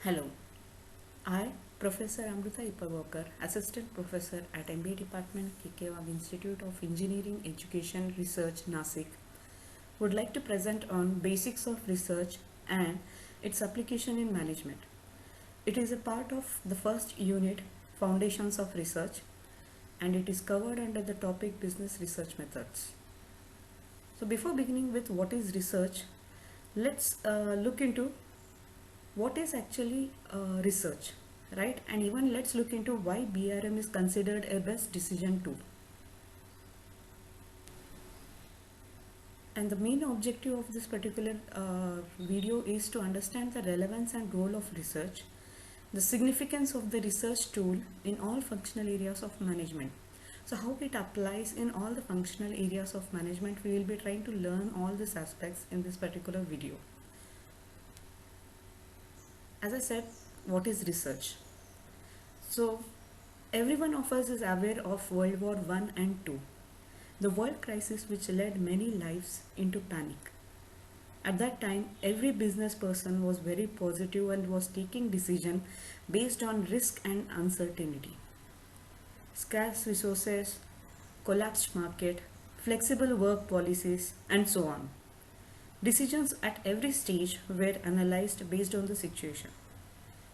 Hello, I, Professor Amruta Ipagokar, Assistant Professor at MBA Department, KK Institute of Engineering Education Research, Nasik, would like to present on basics of research and its application in management. It is a part of the first unit, Foundations of Research, and it is covered under the topic Business Research Methods. So before beginning with what is research, let's look into what is actually research, right? And even let's look into why BRM is considered a best decision tool. And the main objective of this particular video is to understand the relevance and role of research, the significance of the research tool in all functional areas of management. So how it applies in all the functional areas of management, we will be trying to learn all these aspects in this particular video. As I said, what is research? So everyone of us is aware of World War I and II, the world crisis which led many lives into panic. At that time, every business person was very positive and was taking decision based on risk and uncertainty. Scarce resources, collapsed market, flexible work policies, and so on. Decisions at every stage were analyzed based on the situation.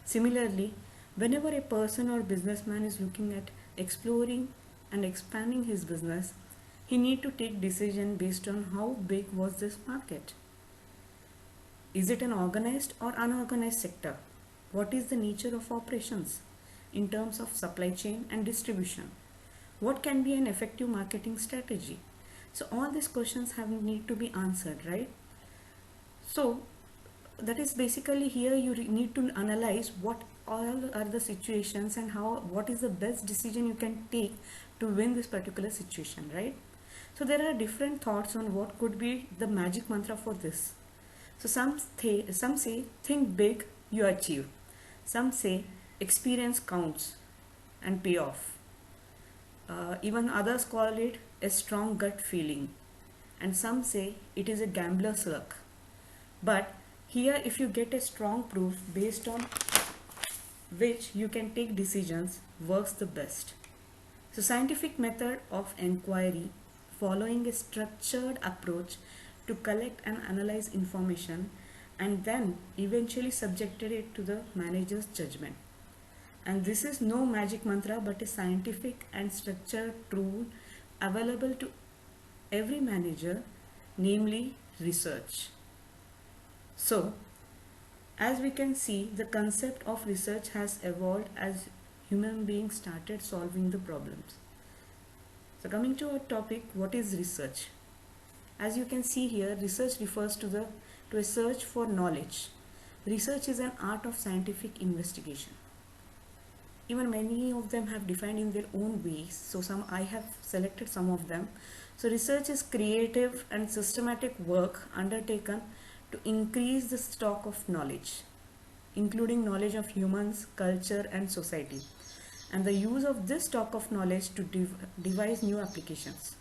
Similarly, whenever a person or businessman is looking at exploring and expanding his business, he need to take decision based on how big was this market. Is it an organized or unorganized sector? What is the nature of operations in terms of supply chain and distribution? What can be an effective marketing strategy? So all these questions need to be answered, right? So that is basically here you need to analyze what all are the situations and what is the best decision you can take to win this particular situation, right? So there are different thoughts on what could be the magic mantra for this. So some say think big, you achieve. Some say experience counts and pay off. Even others call it a strong gut feeling, and some say it is a gambler's luck. But here, if you get a strong proof based on which you can take decisions, works the best. So scientific method of inquiry, following a structured approach to collect and analyze information and then eventually subjected it to the manager's judgment. And this is no magic mantra but a scientific and structured tool available to every manager, namely research. So, as we can see, the concept of research has evolved as human beings started solving the problems. So coming to our topic, what is research? As you can see here, research refers to a search for knowledge. Research is an art of scientific investigation. Even many of them have defined in their own ways. So I have selected some of them. So research is creative and systematic work undertaken to increase the stock of knowledge, including knowledge of humans, culture, and society, and the use of this stock of knowledge to devise new applications.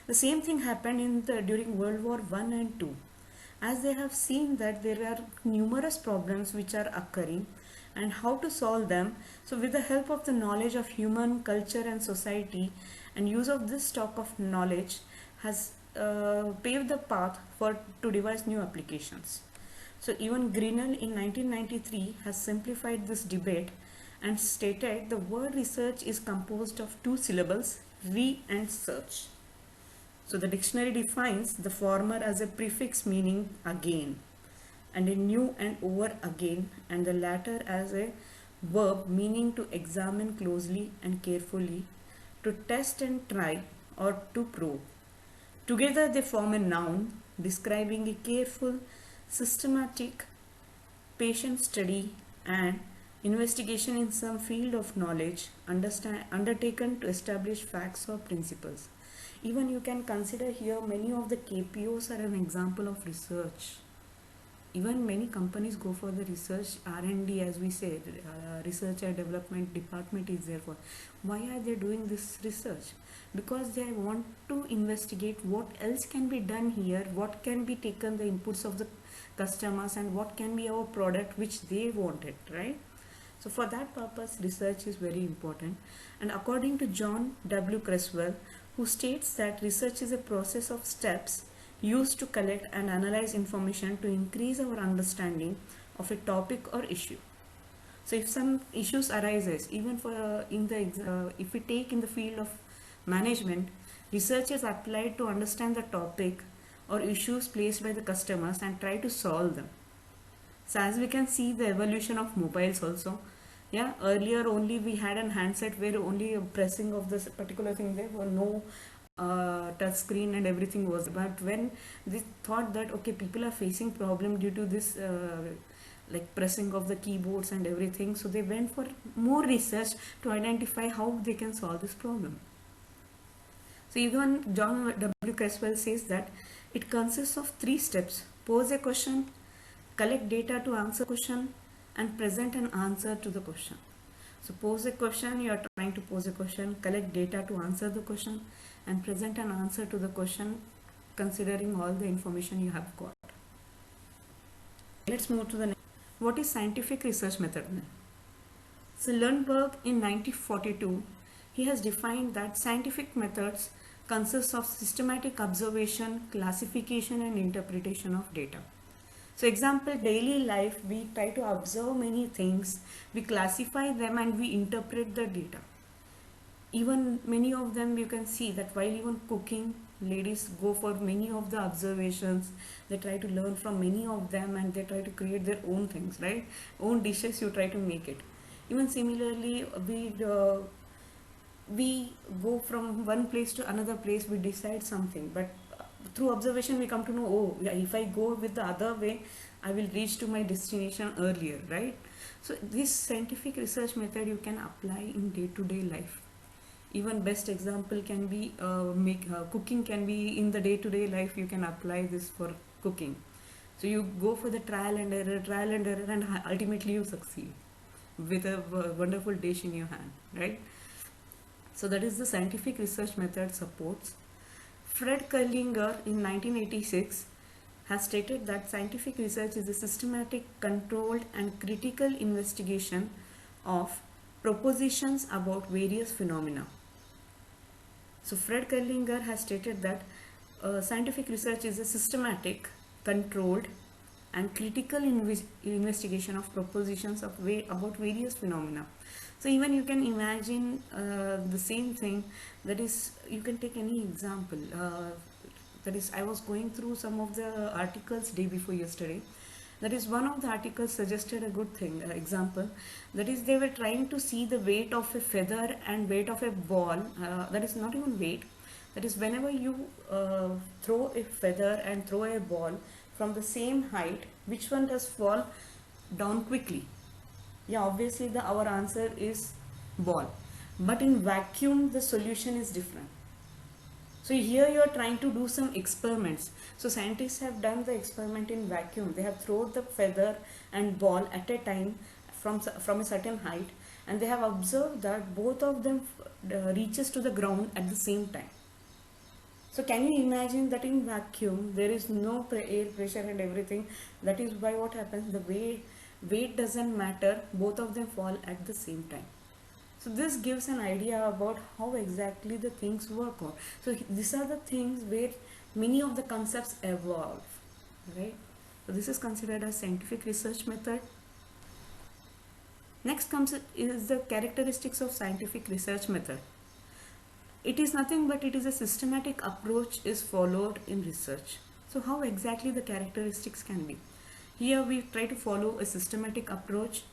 The same thing happened during World War I and II, as they have seen that there are numerous problems which are occurring and how to solve them. So with the help of the knowledge of human, culture, and society, and use of this stock of knowledge has paved the path to devise new applications. So even Grinnell in 1993 has simplified this debate and stated the word research is composed of two syllables, re and search. So the dictionary defines the former as a prefix meaning again, and a new and over again, and the latter as a verb meaning to examine closely and carefully, to test and try, or to probe. Together they form a noun describing a careful, systematic, patient study and investigation in some field of knowledge undertaken to establish facts or principles. Even you can consider here many of the KPOs are an example of research. Even many companies go for the research R&D, as we say, research and development department is there for. Why are they doing this research? Because they want to investigate what else can be done here, what can be taken the inputs of the customers, and what can be our product which they wanted, right? So for that purpose, research is very important. And according to John W. Creswell, who states that research is a process of steps used to collect and analyze information to increase our understanding of a topic or issue. So if some issues arises, even for if we take in the field of management, research is applied to understand the topic or issues placed by the customers and try to solve them. So as we can see the evolution of mobiles also, yeah, earlier only we had an handset where only a pressing of this particular thing, there were no touch screen and everything was. But when they thought that okay, people are facing problem due to this like pressing of the keyboards and everything, so they went for more research to identify how they can solve this problem. So even John W. Creswell says that it consists of 3 steps: pose a question, collect data to answer question, and present an answer to the question. So pose a question, you are trying to pose a question, collect data to answer the question, and present an answer to the question considering all the information you have got. Let's move to the next. What is scientific research method? So Lundberg in 1942, he has defined that scientific methods consist of systematic observation, classification and interpretation of data. So example, daily life, we try to observe many things, we classify them and we interpret the data. Even many of them you can see that while even cooking, ladies go for many of the observations, they try to learn from many of them and they try to create their own things, right? Own dishes you try to make it. Even similarly, we go from one place to another place, we decide something, but through observation we come to know, oh yeah, if I go with the other way, I will reach to my destination earlier, right? So this scientific research method you can apply in day-to-day life. Even best example can be cooking can be in the day-to-day life, you can apply this for cooking. So you go for the trial and error, and ultimately you succeed with a wonderful dish in your hand, right? So that is the scientific research method supports. Fred Kerlinger in 1986 has stated that scientific research is a systematic, controlled and critical investigation of propositions about various phenomena. So Fred Kerlinger has stated that scientific research is a systematic, controlled and critical investigation of propositions about various phenomena. So even you can imagine the same thing, that is, you can take any example. That is, I was going through some of the articles day before yesterday. That is, one of the articles suggested a good thing, example. That is, they were trying to see the weight of a feather and weight of a ball. That is not even weight. That is, whenever you throw a feather and throw a ball from the same height, which one does fall down quickly? Yeah, obviously our answer is ball. But in vacuum, the solution is different. So here you are trying to do some experiments. So scientists have done the experiment in vacuum. They have thrown the feather and ball at a time from a certain height, and they have observed that both of them reaches to the ground at the same time. So can you imagine that in vacuum there is no air pressure and everything? That is why what happens, the weight doesn't matter, both of them fall at the same time. So this gives an idea about how exactly the things work on. So these are the things where many of the concepts evolve, right? So this is considered as scientific research method. Next comes is the characteristics of scientific research method. It is nothing but it is a systematic approach is followed in research. So how exactly the characteristics can be? Here we try to follow a systematic approach.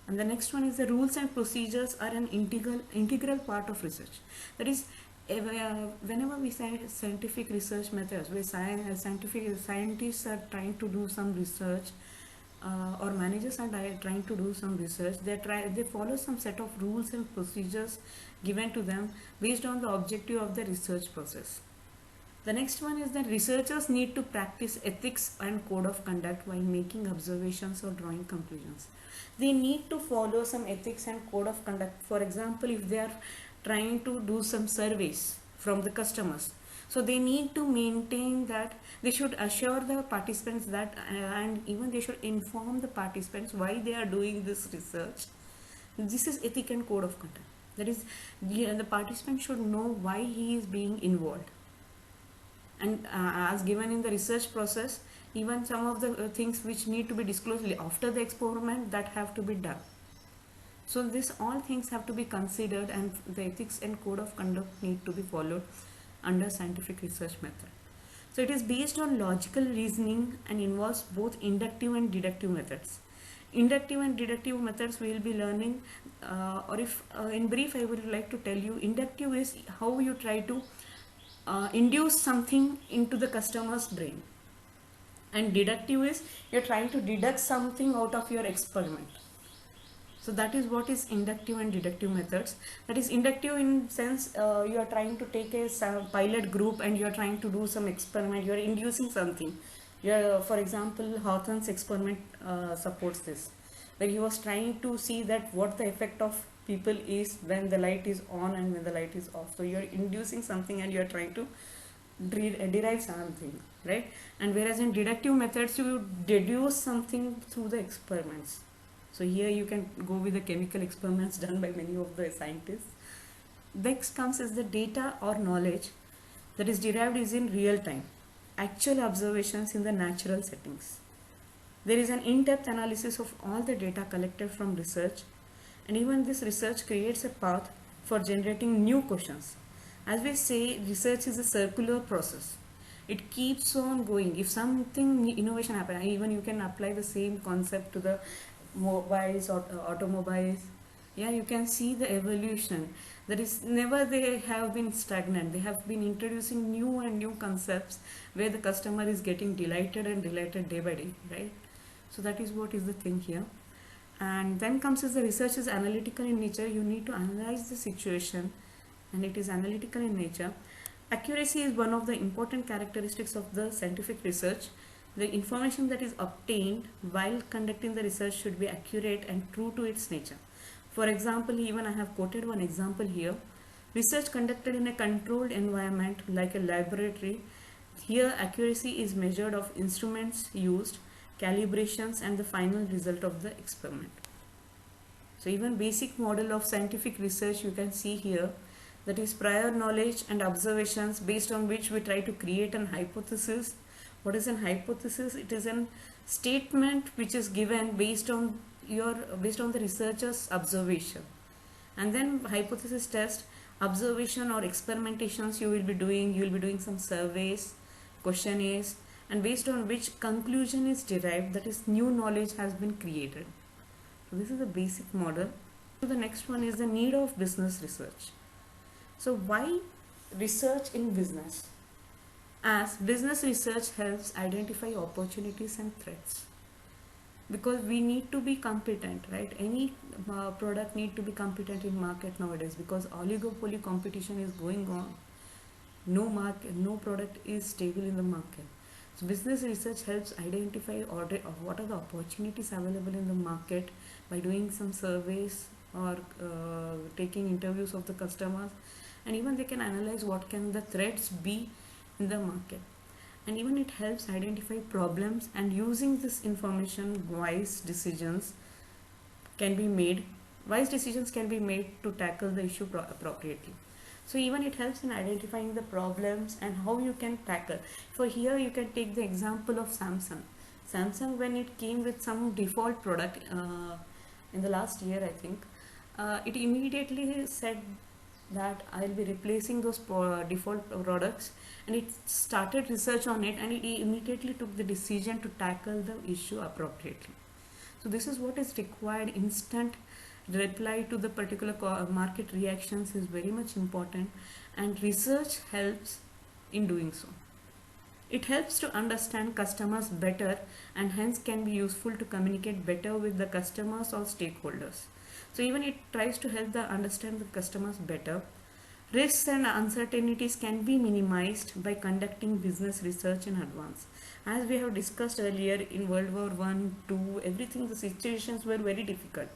And the next one is the rules and procedures are an integral part of research. That is, whenever we say scientific research methods, where scientists are trying to do some research, or managers are trying to do some research, they follow some set of rules and procedures given to them based on the objective of the research process. The next one is that researchers need to practice ethics and code of conduct while making observations or drawing conclusions. They need to follow some ethics and code of conduct. For example, if they are trying to do some surveys from the customers, so they need to maintain that they should assure the participants that and even they should inform the participants why they are doing this research. This is ethic and code of conduct. That is, the participant should know why he is being involved, and as given in the research process, even some of the things which need to be disclosed after the experiment, that have to be done. So this all things have to be considered, and the ethics and code of conduct need to be followed under scientific research method. So it is based on logical reasoning and involves both inductive and deductive methods. Inductive and deductive methods we will be learning, or if in brief I would like to tell you, inductive is how you try to induce something into the customer's brain, and deductive is you're trying to deduct something out of your experiment. So that is what is inductive and deductive methods. That is inductive in sense, you are trying to take a pilot group and you are trying to do some experiment, you are inducing something. For example, Hawthorne's experiment supports this, where he was trying to see that what the effect of people is when the light is on and when the light is off. So you are inducing something and you are trying to derive something, right? And whereas in deductive methods you deduce something through the experiments. So here you can go with the chemical experiments done by many of the scientists. Next comes is the data or knowledge that is derived is in real time, actual observations in the natural settings. There is an in-depth analysis of all the data collected from research, and even this research creates a path for generating new questions. As we say, research is a circular process. It keeps on going. If something innovation happens, even you can apply the same concept to the mobiles or automobiles. Yeah, you can see the evolution. That is, never they have been stagnant. They have been introducing new and new concepts where the customer is getting delighted and delighted day by day, right? So that is what is the thing here. And then comes is the research is analytical in nature. You need to analyze the situation, and it is analytical in nature. Accuracy is one of the important characteristics of the scientific research. The information that is obtained while conducting the research should be accurate and true to its nature. For example, even I have quoted one example here. Research conducted in a controlled environment like a laboratory. Here accuracy is measured of instruments used, calibrations, and the final result of the experiment. So even basic model of scientific research you can see here, that is prior knowledge and observations based on which we try to create an hypothesis. What is an hypothesis? It is a statement which is given based on the researcher's observation. And then hypothesis test, observation or experimentations you will be doing some surveys, questionnaires, and based on which conclusion is derived, that is new knowledge has been created. So this is the basic model. So the next one is the need of business research. So why research in business? As business research helps identify opportunities and threats, because we need to be competent, right? Any product need to be competent in market nowadays, because oligopoly competition is going on. No product is stable in the market. So business research helps identify what are the opportunities available in the market by doing some surveys or taking interviews of the customers, and even they can analyze what can the threats be in the market. And even it helps identify problems, and using this information wise decisions can be made to tackle the issue appropriately. So even it helps in identifying the problems and how you can tackle. For here you can take the example of Samsung, when it came with some default product in the last year, I think, it immediately said that I will be replacing those default products, and it started research on it, and it immediately took the decision to tackle the issue appropriately. So this is what is required. Instant reply to the particular market reactions is very much important, and research helps in doing so. It helps to understand customers better, and hence can be useful to communicate better with the customers or stakeholders. So even it tries to help understand the customers better. Risks and uncertainties can be minimized by conducting business research in advance. As we have discussed earlier, in World War One, Two, everything, the situations were very difficult.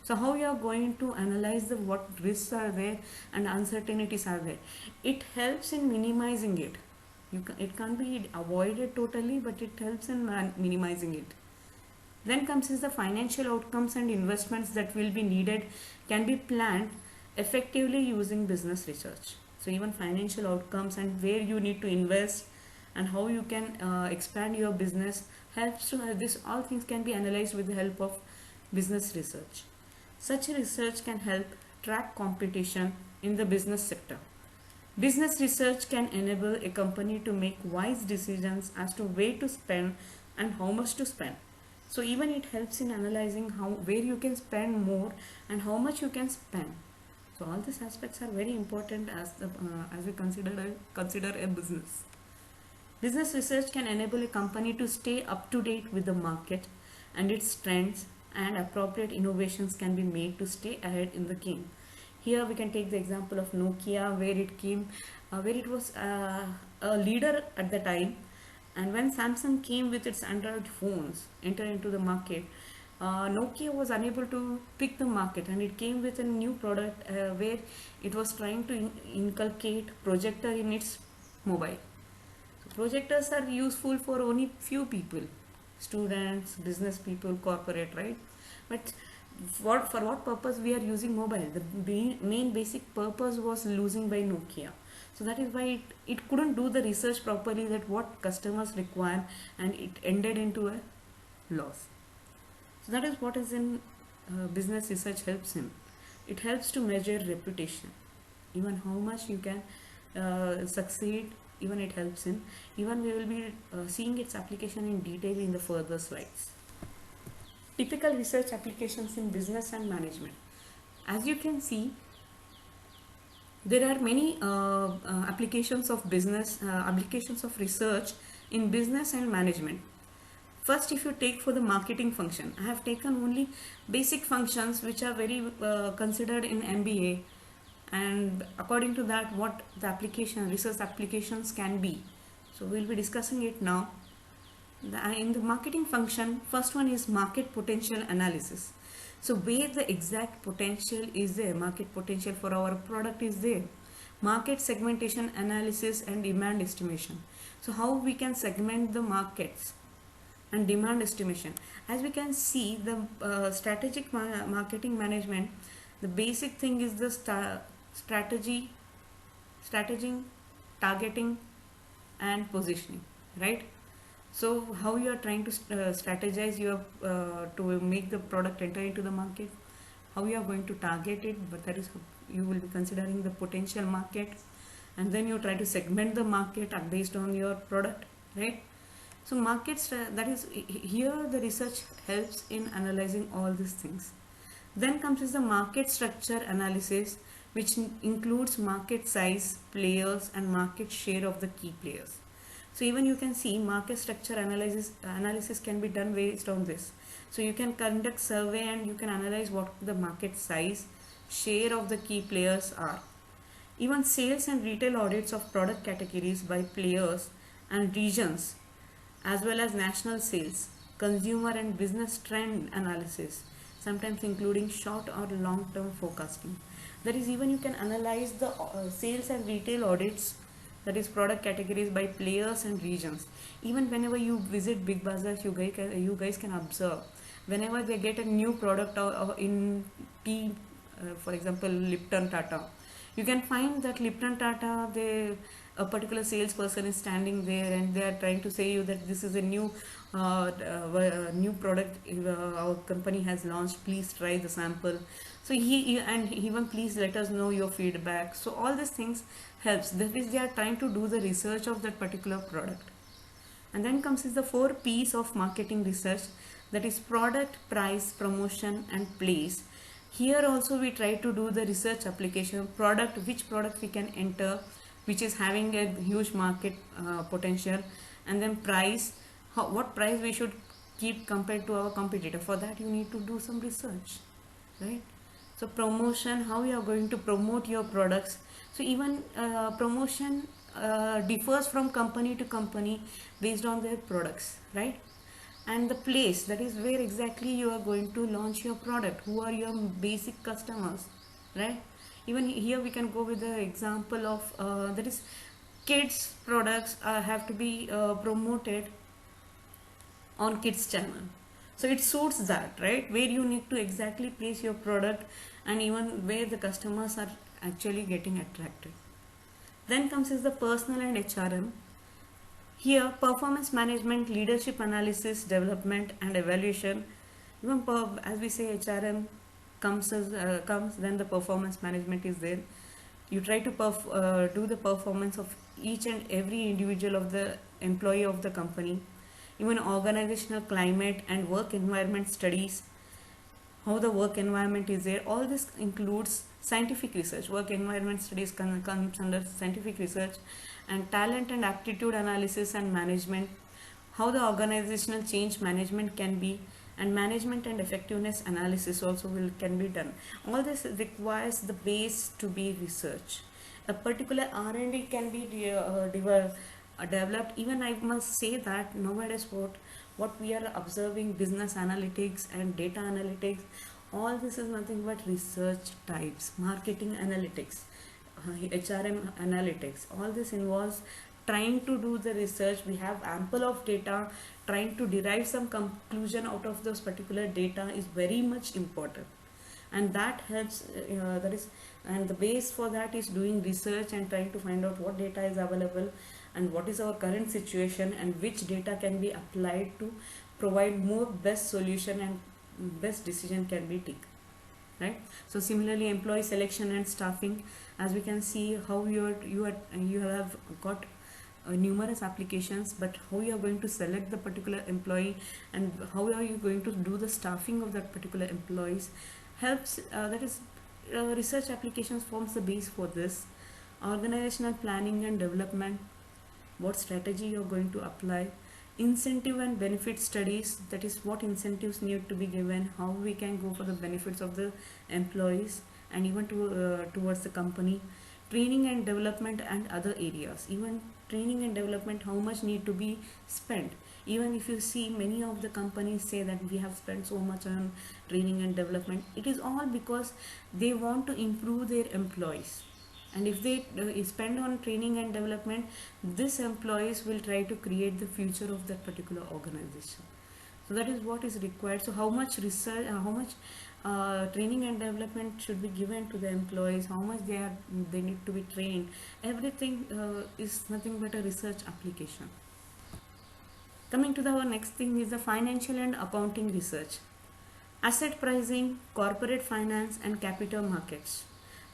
So how you are going to analyze the what risks are there and uncertainties are there? It helps in minimizing it. It can't be avoided totally, but it helps in minimizing it. Then comes is the financial outcomes and investments that will be needed can be planned effectively using business research. So even financial outcomes and where you need to invest and how you can expand your business helps to this all things can be analyzed with the help of business research. Such research can help track competition in the business sector. Business research can enable a company to make wise decisions as to where to spend and how much to spend. So even it helps in analyzing how where you can spend more and how much you can spend. So all these aspects are very important as we consider a business. Business research can enable a company to stay up to date with the market and its trends, and appropriate innovations can be made to stay ahead in the game. Here we can take the example of Nokia, where it was a leader at the time, and when Samsung came with its Android phones, entered into the market, Nokia was unable to pick the market, and it came with a new product where it was trying to inculcate projector in its mobile. So projectors are useful for only few people, students, business people, corporate, right? But for what purpose we are using mobile? The main basic purpose was losing by Nokia. So that is why it couldn't do the research properly that what customers require, and it ended into a loss. So that is what is in business research helps in. It helps to measure reputation, even how much you can succeed. Even it helps in. Even we will be seeing its application in detail in the further slides. Typical research applications in business and management. As you can see, there are many applications of applications of research in business and management. First, if you take for the marketing function, I have taken only basic functions which are very considered in MBA, and according to that, what the research applications can be. So we'll be discussing it now. In the marketing function, first one is market potential analysis. So where the exact potential is there, market potential for our product is there. Market segmentation analysis and demand estimation. So how we can segment the markets and demand estimation. As we can see, the strategic marketing management, the basic thing is the strategy, targeting and positioning, right? So how you are trying to strategize your to make the product enter into the market, how you are going to target it, but that is you will be considering the potential market, and then you try to segment the market based on your product, right? So markets, that is here the research helps in analyzing all these things. Then comes is the market structure analysis, which includes market size, players and market share of the key players. So even you can see market structure analysis can be done based on this. So you can conduct survey and you can analyze what the market size, share of the key players are. Even sales and retail audits of product categories by players and regions, as well as national sales, consumer and business trend analysis, sometimes including short or long term forecasting. That is, even you can analyze the sales and retail audits, that is product categories by players and regions. Even whenever you visit big bazaars, you guys can observe whenever they get a new product in tea, for example Lipton Tata, you can find that Lipton Tata, a particular salesperson is standing there and they are trying to say you that this is a new product our company has launched, please try the sample. So and even please let us know your feedback. So all these things helps. That is, they are trying to do the research of that particular product. And then comes is the 4 P's of marketing research, that is product, price, promotion and place. Here also we try to do the research application. Product, which product we can enter, which is having a huge market potential, and then price, what price we should keep compared to our competitor. For that you need to do some research, right? So promotion, how you are going to promote your products. So even promotion differs from company to company based on their products, right? And the place, that is where exactly you are going to launch your product, who are your basic customers, right? Even here we can go with the example of that is kids products have to be promoted on kids channel. So it suits that, right, where you need to exactly place your product and even where the customers are actually getting attracted. Then comes is the personal and HRM. Here performance management, leadership analysis, development and evaluation. Even as we say HRM comes, then the performance management is there. You try to do the performance of each and every individual of the employee of the company. Even organizational climate and work environment studies, how the work environment is there. All this includes scientific research. Work environment studies comes under scientific research. And talent and aptitude analysis and management, how the organizational change management can be, and management and effectiveness analysis also can be done. All this requires the base to be research. A particular R&D can be developed. Even I must say that nowadays what we are observing, business analytics and data analytics, all this is nothing but research types. Marketing analytics, HRM analytics, all this involves trying to do the research. We have ample of data. Trying to derive some conclusion out of those particular data is very much important, and that helps that is, and the base for that is doing research and trying to find out what data is available and what is our current situation and which data can be applied to provide more best solution and best decision can be taken, right? So similarly, employee selection and staffing, as we can see how you have got numerous applications, but how you are going to select the particular employee and how are you going to do the staffing of that particular employees helps, that is research applications forms the base for this. Organizational planning and development, what strategy you are going to apply. Incentive and benefit studies, that is what incentives need to be given, how we can go for the benefits of the employees and even towards the company. Training and development and other areas, even training and development, how much need to be spent. Even if you see many of the companies say that we have spent so much on training and development, it is all because they want to improve their employees. And if they spend on training and development, these employees will try to create the future of that particular organization. So that is what is required. So how much research, how much training and development should be given to the employees, how much they need to be trained, everything is nothing but a research application. Coming to our next thing is the financial and accounting research. Asset pricing, corporate finance and capital markets.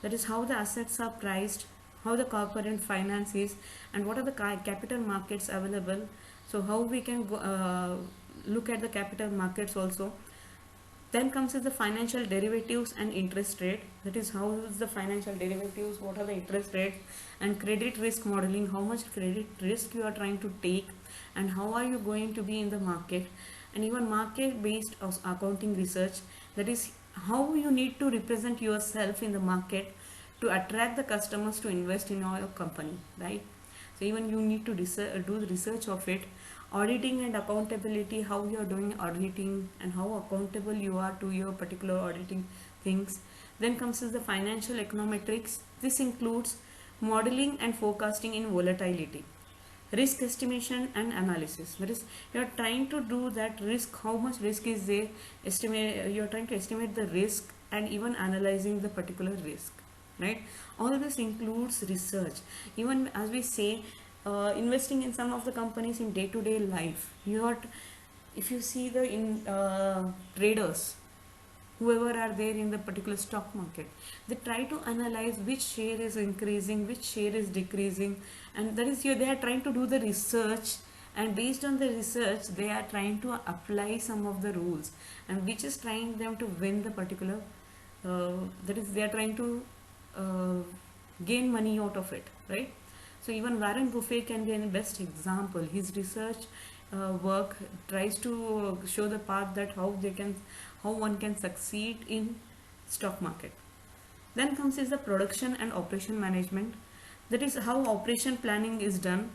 That is how the assets are priced, how the corporate finance is, and what are the capital markets available. So how we can look at the capital markets also. Then comes is the financial derivatives and interest rate. That is how is the financial derivatives, what are the interest rates, and credit risk modeling, how much credit risk you are trying to take and how are you going to be in the market. And even market based accounting research, that is how you need to represent yourself in the market to attract the customers to invest in your company, right? So even you need to do the research of it. Auditing and accountability, how you are doing auditing and how accountable you are to your particular auditing things. Then comes is the financial econometrics. This includes modeling and forecasting in volatility, risk estimation and analysis. That is, you are trying to do that risk, how much risk is there, estimate, you are trying to estimate the risk and even analyzing the particular risk, right? All this includes research. Even as we say, investing in some of the companies in day-to-day life, if you see the traders, whoever are there in the particular stock market, they try to analyze which share is increasing, which share is decreasing, and that is they are trying to do the research, and based on the research they are trying to apply some of the rules, and which is trying them to win the particular that is they are trying to gain money out of it, right? So even Warren Buffett can be a best example. His research work tries to show the path that how one can succeed in stock market. Then comes is the production and operation management. That is how operation planning is done.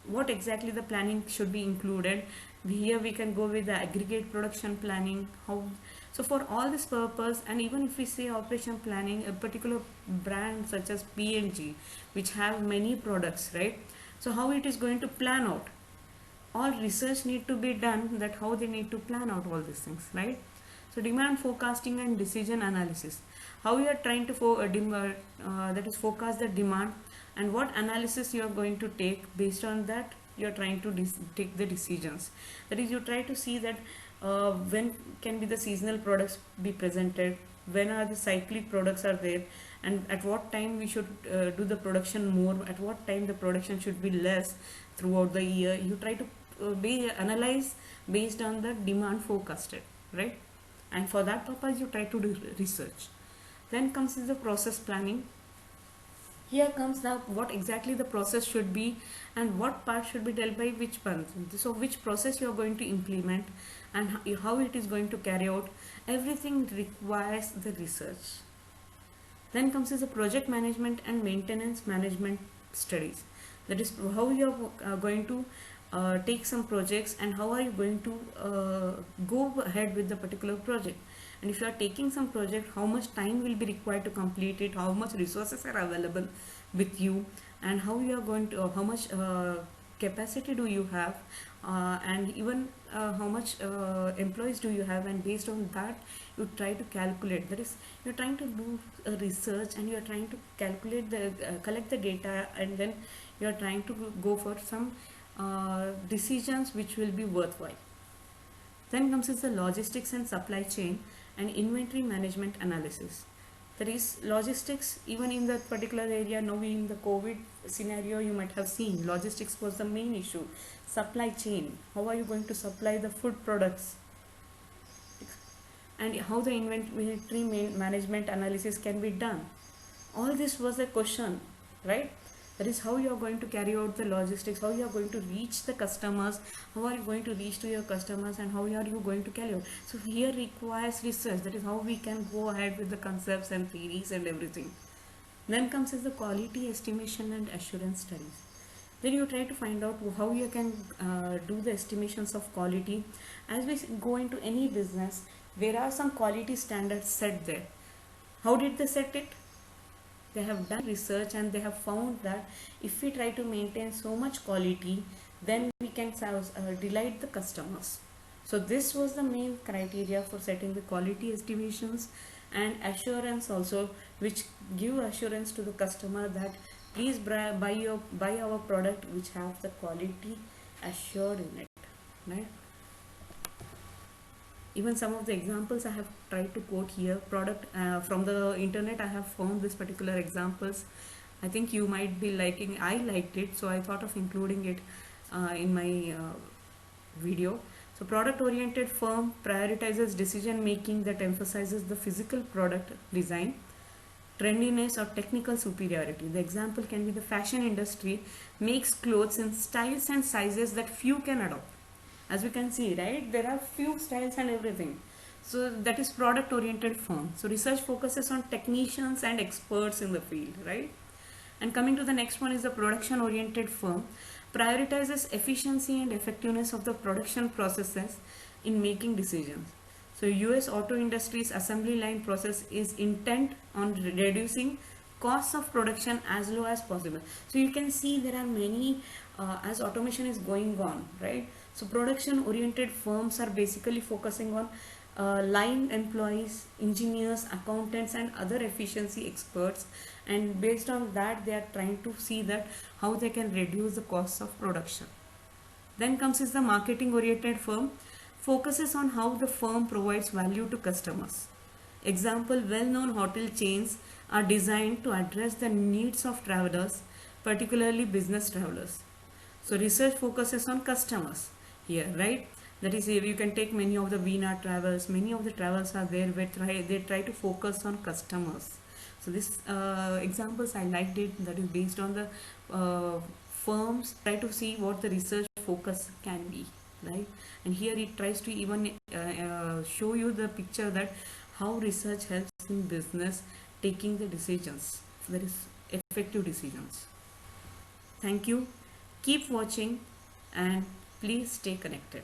What exactly the planning should be included. Here we can go with the aggregate production planning. How so for all this purpose, and even if we say operation planning, a particular brand such as P&G, which have many products, right? So how it is going to plan out? All research need to be done that how they need to plan out all these things, right? So demand forecasting and decision analysis, how you are trying to that is forecast the demand, and what analysis you are going to take. Based on that you are trying to take the decisions. That is, you try to see that when can be the seasonal products be presented, when are the cyclic products are there, and at what time we should do the production more, at what time the production should be less throughout the year. You try to be analyze based on the demand forecasted, right? And for that purpose you try to do research. Then comes is the process planning. Here comes the what exactly the process should be, and what part should be dealt by which person. So which process you are going to implement, and how it is going to carry out. Everything requires the research. Then comes is the project management and maintenance management studies. That is how you are going to take some projects, and how are you going to go ahead with the particular project. And if you are taking some project, how much time will be required to complete it, how much resources are available with you, and how you are going to how much capacity do you have, and even how much employees do you have. And based on that you try to calculate. That is, you're trying to do a research, and you're trying to calculate the collect the data, and then you're trying to go for some decisions which will be worthwhile. Then comes is the logistics and supply chain and inventory management analysis. That is logistics. Even in that particular area, now in the COVID scenario, you might have seen logistics was the main issue. Supply chain, how are you going to supply the food products, and how the inventory management analysis can be done. All this was a question, right? That is how you are going to carry out the logistics, how you are going to reach the customers, how are you going to reach to your customers, and how are you going to carry out. So here requires research. That is how we can go ahead with the concepts and theories and everything. Then comes is the quality estimation and assurance studies. Then you try to find out how you can do the estimations of quality. As we go into any business, there are some quality standards set there. How did they set it? They have done research, and they have found that if we try to maintain so much quality, then we can delight the customers. So this was the main criteria for setting the quality estimations and assurance also, which give assurance to the customer that please buy our product which have the quality assured in it, right? Even some of the examples I have tried to quote here, product from the internet. I have found this particular examples. I think you might be liking. I liked it, so I thought of including it in my video. So product oriented firm prioritizes decision making that emphasizes the physical product design, trendiness or technical superiority. The example can be the fashion industry makes clothes in styles and sizes that few can adopt. As we can see, right, there are few styles and everything. So that is product oriented firm. So research focuses on technicians and experts in the field, right? And coming to the next one is the production oriented firm prioritizes efficiency and effectiveness of the production processes in making decisions. So US auto industry's assembly line process is intent on reducing costs of production as low as possible. So you can see there are many as automation is going on, right? So production oriented firms are basically focusing on line employees, engineers, accountants and other efficiency experts, and based on that they are trying to see that how they can reduce the costs of production. Then comes is the marketing oriented firm focuses on how the firm provides value to customers. Example, well-known hotel chains are designed to address the needs of travelers, particularly business travelers. So research focuses on customers here, right? That is, you can take many of the Veena travels. Many of the travels are there where they try to focus on customers. So this examples I liked it. That is based on the firms try to see what the research focus can be, right? And here it tries to even show you the picture that how research helps in business taking the decisions, very effective decisions. Thank you. Keep watching and please stay connected.